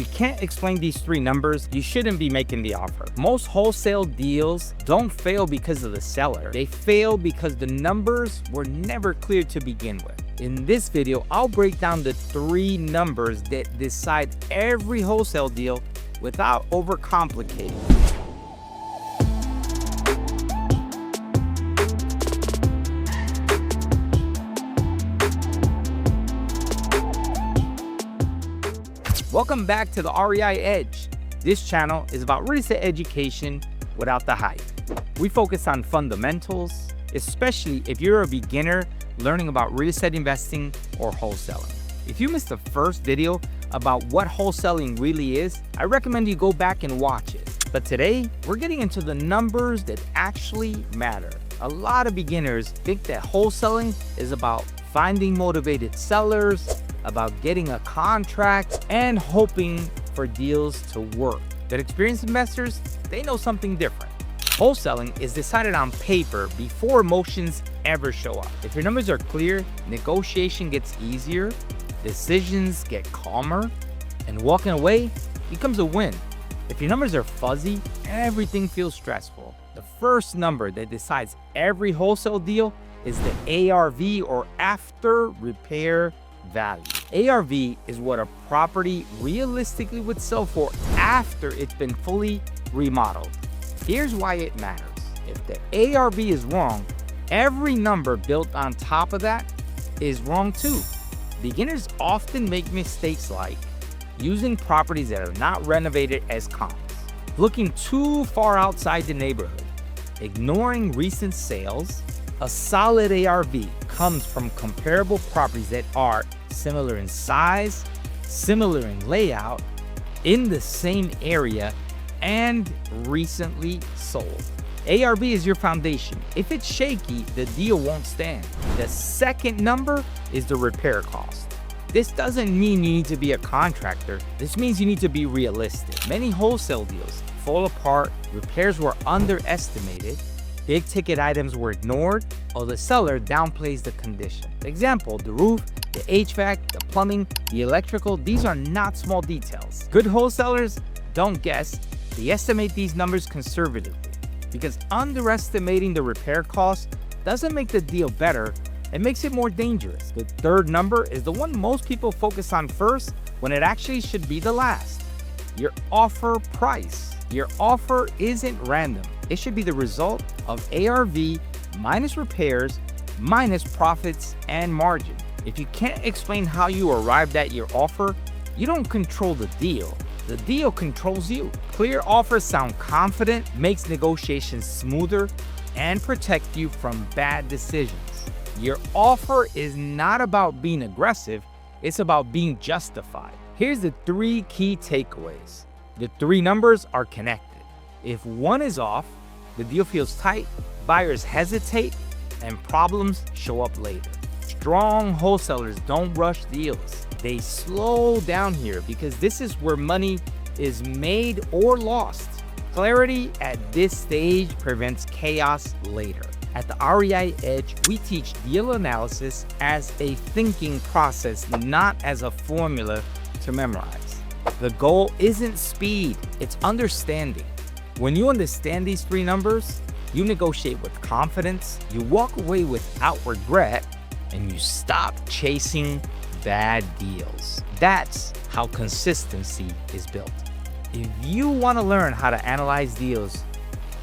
you can't explain these three numbers, you shouldn't be making the offer. Most wholesale deals don't fail because of the seller. They fail because the numbers were never clear to begin with. In this video, I'll break down the three numbers that decide every wholesale deal without overcomplicating. Welcome back to the REI Edge. This channel is about real estate education without the hype. We focus on fundamentals, especially if you're a beginner learning about real estate investing or wholesaling. If you missed the first video about what wholesaling really is, I recommend you go back and watch it. But today, we're getting into the numbers that actually matter. A lot of beginners think that wholesaling is about finding motivated sellers, about getting a contract, and hoping for deals to work. But experienced investors, they know something different. Wholesaling is decided on paper before emotions ever show up. If your numbers are clear, negotiation gets easier, decisions get calmer, and walking away becomes a win. If your numbers are fuzzy, everything feels stressful. The first number that decides every wholesale deal is the ARV, or after repair value. ARV is what a property realistically would sell for after it's been fully remodeled. Here's why it matters. If the ARV is wrong, every number built on top of that is wrong too. Beginners often make mistakes like using properties that are not renovated as comps, looking too far outside the neighborhood, ignoring recent sales. A solid ARV comes from comparable properties that are similar in size, similar in layout, in the same area, and recently sold. ARV is your foundation. If it's shaky, the deal won't stand. The second number is the repair cost. This doesn't mean you need to be a contractor. This means you need to be realistic. Many wholesale deals fall apart, repairs were underestimated, big ticket items were ignored, or the seller downplays the condition. Example, the roof, the HVAC, the plumbing, the electrical, these are not small details. Good wholesalers don't guess, they estimate these numbers conservatively, because underestimating the repair cost doesn't make the deal better, it makes it more dangerous. The third number is the one most people focus on first when it actually should be the last. Your offer price. Your offer isn't random. It should be the result of ARV minus repairs minus profits and margin. If you can't explain how you arrived at your offer, you don't control the deal. The deal controls you. Clear offers sound confident, makes negotiations smoother, and protect you from bad decisions. Your offer is not about being aggressive, it's about being justified. Here's the three key takeaways. The three numbers are connected. If one is off, the deal feels tight, buyers hesitate, and problems show up later. Strong wholesalers don't rush deals. They slow down here because this is where money is made or lost. Clarity at this stage prevents chaos later. At the REI Edge, we teach deal analysis as a thinking process, not as a formula to memorize. The goal isn't speed, it's understanding. When you understand these three numbers, you negotiate with confidence, you walk away without regret, and you stop chasing bad deals. That's how consistency is built. If you want to learn how to analyze deals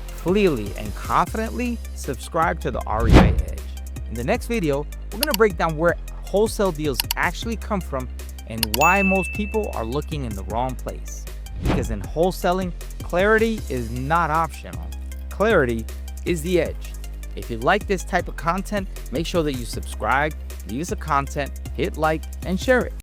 clearly and confidently, subscribe to the REI Edge. In the next video, we're going to break down where wholesale deals actually come from and why most people are looking in the wrong place. Because in wholesaling, clarity is not optional. Clarity is the edge. If you like this type of content, make sure that you subscribe, leave us a content, hit like, and share it.